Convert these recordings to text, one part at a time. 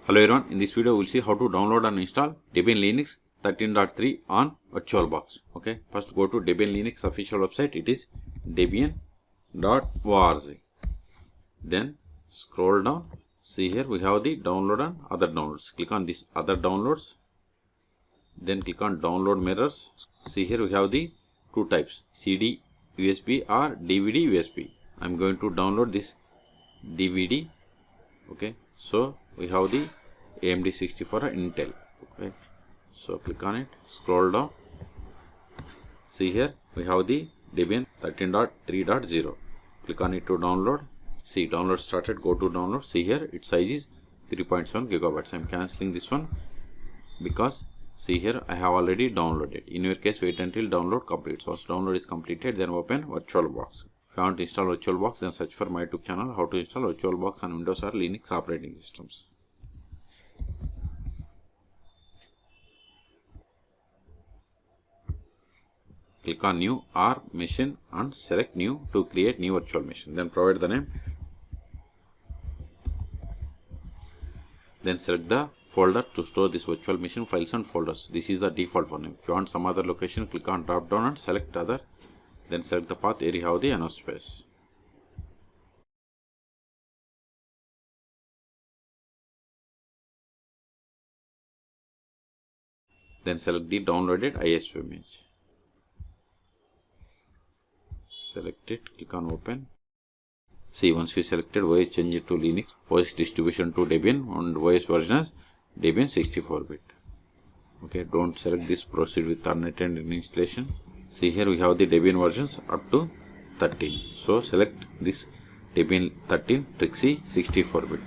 Hello everyone, in this video we will see how to download and install Debian Linux 13.3 on VirtualBox. Okay, first go to Debian Linux official website. It is debian.org. Then scroll down. See here we have the download and other downloads. Click on this other downloads. Then click on download mirrors. See here we have the two types, CD USB or DVD USB. I am going to download this DVD. Okay, so we have the AMD 64 Intel. Okay, so click on it, scroll down. See here we have the Debian 13.3.0. click on it to download. See, download started. Go to download. See here its size is 3.7 gigabytes. I am cancelling this one because see here I have already downloaded. In your case, wait until download completes. Once download is completed, then open VirtualBox. If you want to install VirtualBox, then search for my YouTube channel how to install VirtualBox on Windows or Linux operating systems. Click on new or machine and select new to create new virtual machine. Then provide the name. Then select the folder to store this virtual machine files and folders. This is the default one. If you want some other location, click on drop down and select other. Then select the path where you have the enough space. Then select the downloaded ISO image. Select it, click on open. See, once we selected, OS change it to Linux, OS distribution to Debian, and OS version as Debian 64-bit. Okay, don't select this, proceed with unattended installation. See here we have the Debian versions up to 13. So select this Debian 13 Trixie 64-bit.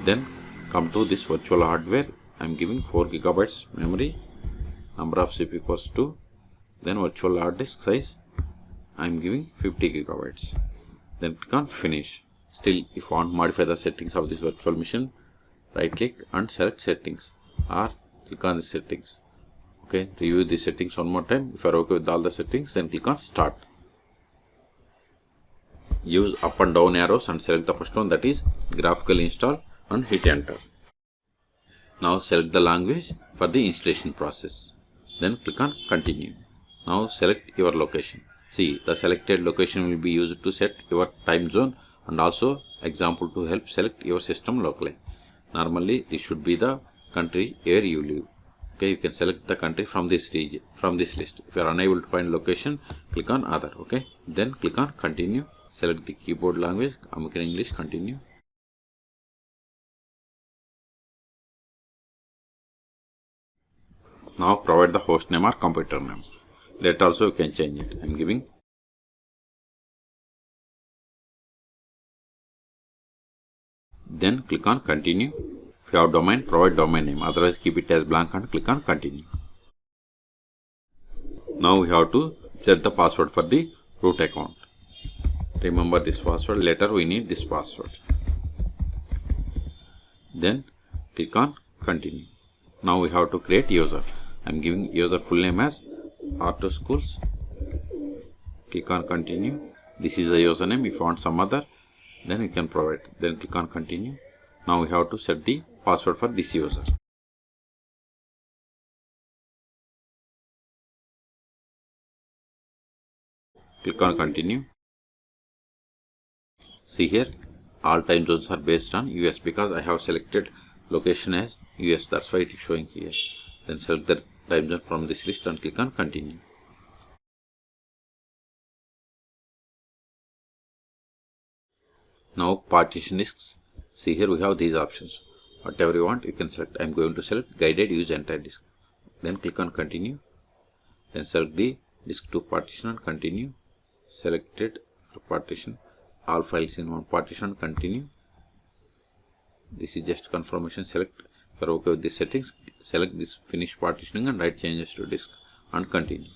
Then come to this virtual hardware. I am giving 4 gigabytes memory. Number of CPU cores 2. Then virtual hard disk size I am giving 50 gigabytes. Then click on finish. Still, if you want to modify the settings of this virtual machine, right click and select settings or click on the settings. Okay, review the settings one more time. If you are okay with all the settings, then click on start. Use up and down arrows and select the first one, that is graphical install, and hit enter. Now select the language for the installation process. Then click on continue. Now select your location. See, the selected location will be used to set your time zone and also example to help select your system locally. Normally this should be the country where you live. Okay, you can select the country from this region, from this list. If you are unable to find location, click on other. Okay, then click on continue. Select the keyboard language, American English, continue. Now provide the host name or computer name. Later also you can change it. I am giving. Then click on continue. If you have domain, provide domain name. Otherwise keep it as blank and click on continue. Now we have to set the password for the root account. Remember this password. Later we need this password. Then click on continue. Now we have to create user. I am giving user full name as R2 Schools. Click on continue. This is the username. If you want some other, then you can provide. Then click on continue. Now we have to set the password for this user. Click on continue. See here all time zones are based on US because I have selected location as US. That's why it is showing here. Then select the time zone from this list and click on continue. Now partition disks. See here we have these options. Whatever you want you can select. I am going to select guided use entire disk. Then click on continue. Then select the disk to partition and continue. Selected for partition. All files in one partition, continue. This is just confirmation. Select. If you are okay with these settings, select this finish partitioning and write changes to disk and continue.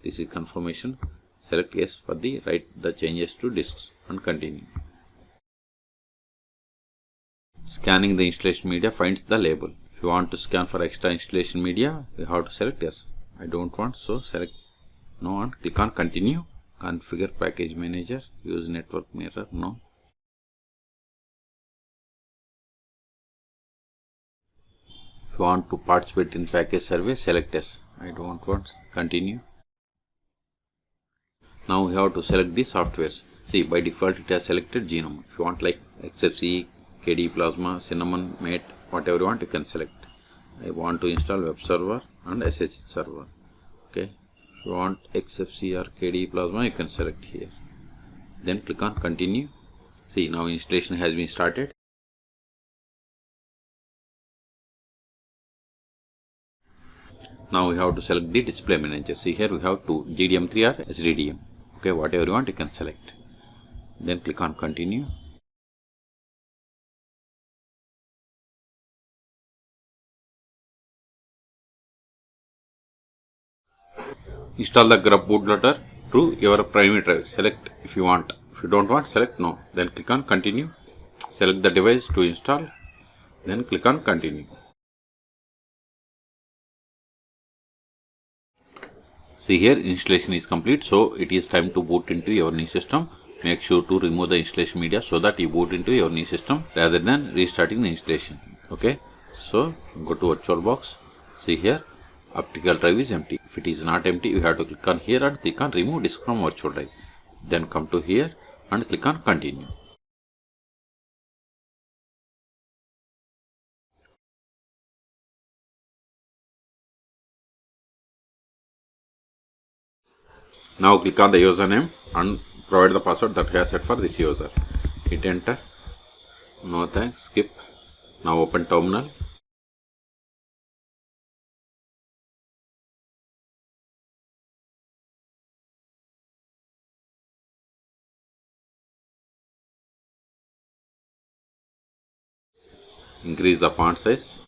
This is confirmation. Select yes for the write the changes to disks and continue. Scanning the installation media finds the label. If you want to scan for extra installation media, you have to select yes. I don't want, so select no and click on continue. Configure package manager, use network mirror, no. you want to participate in package survey, select yes. I don't want. Continue. Now we have to select the softwares. See, by default it has selected Genome. If you want like XFCE, KDE Plasma, Cinnamon, Mate, whatever you want, you can select. I want to install web server and SSH server. Okay. If you want XFCE or KDE Plasma, you can select here. Then click on continue. See, now installation has been started. Now we have to select the display manager. See here we have two, GDM3 or SDDM. Okay, whatever you want you can select. Then click on continue. Install the grub bootloader to your primary drive. Select if you want. If you don't want, select no. Then click on continue. Select the device to install. Then click on continue. See here, installation is complete, so it is time to boot into your new system. Make sure to remove the installation media so that you boot into your new system rather than restarting the installation. Okay, so go to VirtualBox. See here, optical drive is empty. If it is not empty, you have to click on here and click on remove disk from virtual drive. Then come to here and click on continue. Now click on the username and provide the password that you have set for this user. Hit enter. No thanks. Skip. Now open terminal. Increase the font size.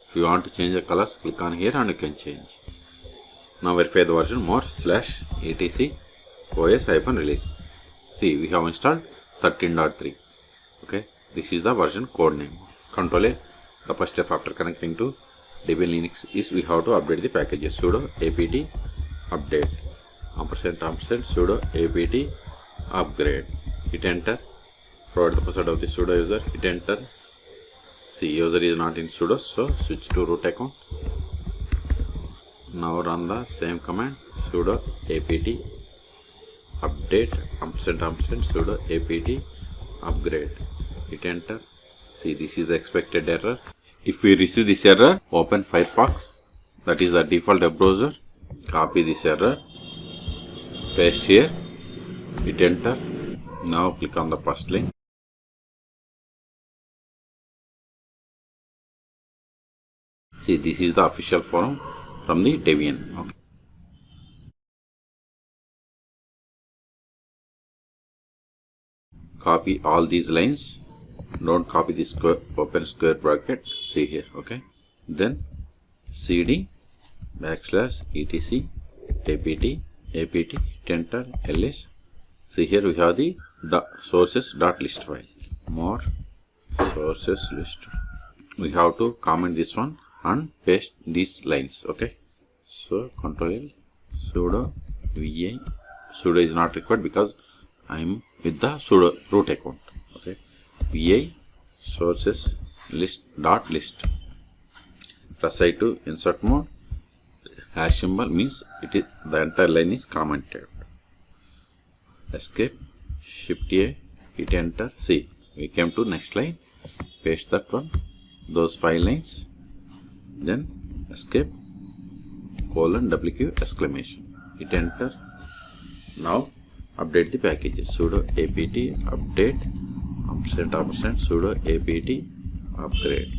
If you want to change the colors, click on here and you can change. Now verify the version more /etc os-release. See, we have installed 13.3. Okay, this is the version code name. Control A. The first step after connecting to Debian Linux is we have to update the packages. Sudo apt update & sudo apt upgrade. Hit enter. Provide the password of the sudo user. Hit enter. See, user is not in sudo, so switch to root account. Now run the same command, sudo apt update & sudo apt upgrade. Hit enter. See, this is the expected error. If we receive this error, open Firefox, that is the default web browser. Copy this error, paste here, hit enter. Now click on the first link. See, this is the official forum from the Debian. Okay. Copy all these lines. Don't copy this open square bracket. See here. Okay. Then cd /etc apt enter ls. See here we have the sources.list file. More sources list. We have to comment this one and paste these lines. Okay, so Control L, sudo va. Sudo is not required because I am with the sudo root account. Okay, va sources list. Press I to insert mode. Hash symbol means it is the entire line is commented. Escape, shift A, hit enter. See, we came to next line. Paste that one, those 5 lines. Then escape, :WQ exclamation. Hit enter. Now update the packages. Sudo apt update && sudo apt upgrade.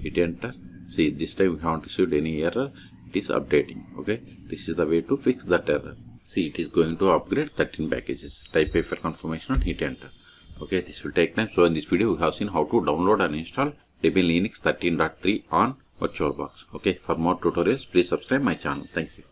Hit enter. See, this time we haven't received any error. It is updating. Okay, this is the way to fix that error. See, it is going to upgrade 13 packages. Type A for confirmation and hit enter. Okay, this will take time. So in this video we have seen how to download and install Debian Linux 13.3 on VirtualBox. Okay, for more tutorials please subscribe my channel. Thank you.